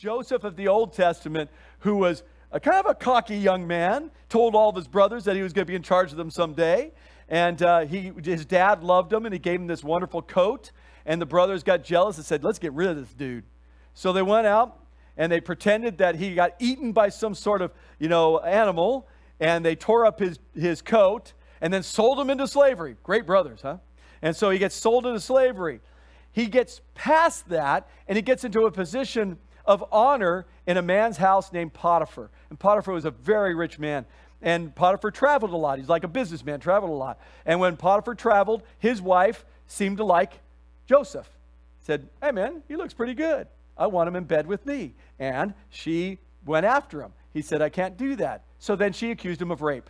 Joseph of the Old Testament, who was a kind of a cocky young man, told all of his brothers that he was going to be in charge of them someday. And his dad loved him, and he gave him this wonderful coat. And the brothers got jealous and said, let's get rid of this dude. So they went out, and they pretended that he got eaten by some sort of, animal. And they tore up his coat and then sold him into slavery. Great brothers, huh? And so he gets sold into slavery. He gets past that, and he gets into a position of honor in a man's house named Potiphar. And Potiphar was a very rich man. And Potiphar traveled a lot. He's like a businessman, traveled a lot. And when Potiphar traveled, his wife seemed to like Joseph. Said, hey man, he looks pretty good. I want him in bed with me. And she went after him. He said, I can't do that. So then she accused him of rape.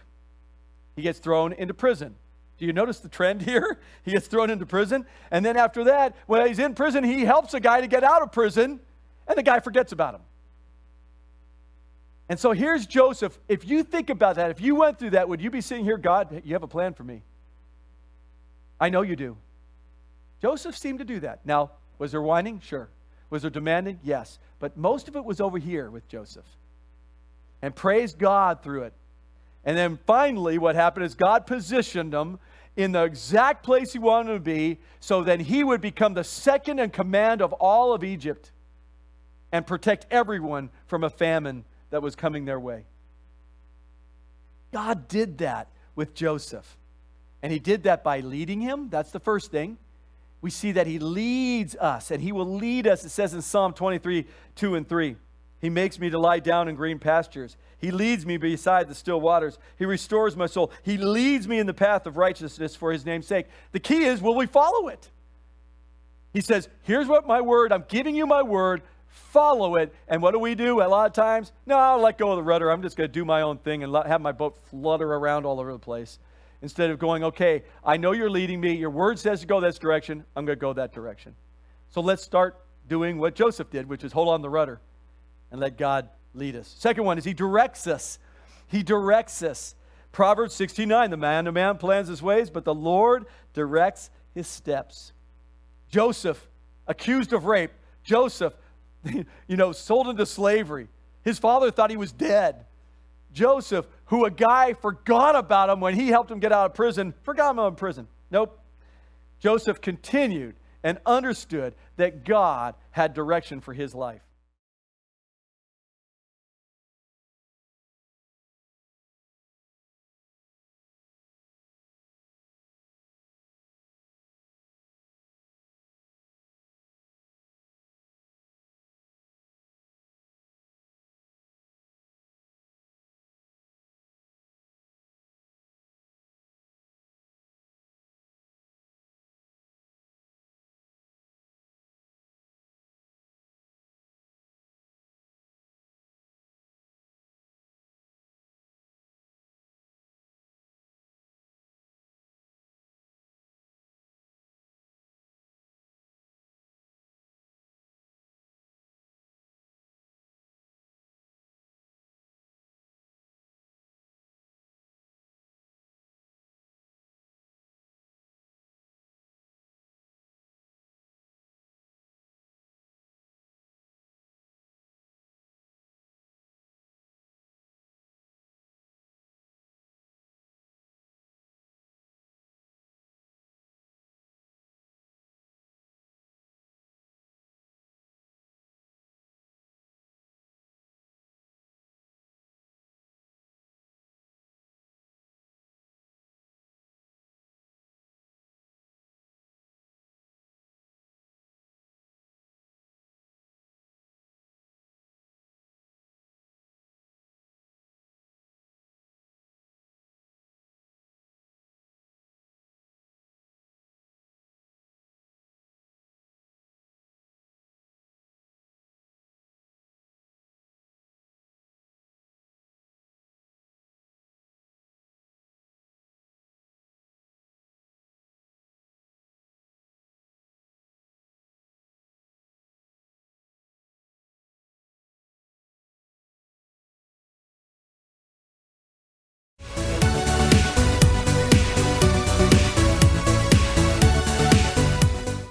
He gets thrown into prison. Do you notice the trend here? He gets thrown into prison. And then after that, when he's in prison, he helps a guy to get out of prison. And the guy forgets about him. And so here's Joseph. If you think about that, if you went through that, would you be sitting here, God, you have a plan for me? I know you do. Joseph seemed to do that. Now, was there whining? Sure. Was there demanding? Yes. But most of it was over here with Joseph. And praise God through it. And then finally what happened is God positioned him in the exact place he wanted him to be, so that he would become the second in command of all of Egypt and protect everyone from a famine that was coming their way. God did that with Joseph. And he did that by leading him. That's the first thing. We see that he leads us, and he will lead us. It says in Psalm 23, 2 and 3. He makes me to lie down in green pastures. He leads me beside the still waters. He restores my soul. He leads me in the path of righteousness for his name's sake. The key is, will we follow it? He says, here's what my word, I'm giving you my word, follow it. And what do? A lot of times, no, I'll let go of the rudder. I'm just going to do my own thing and have my boat flutter around all over the place. Instead of going, okay, I know you're leading me. Your word says to go this direction. I'm going to go that direction. So let's start doing what Joseph did, which is hold on the rudder and let God lead us. Second one is he directs us. He directs us. Proverbs 16:9, the man plans his ways, but the Lord directs his steps. Joseph, accused of rape. Joseph, sold into slavery. His father thought he was dead. Joseph, who a guy forgot about him when he helped him get out of prison, forgot him in prison. Nope. Joseph continued and understood that God had direction for his life.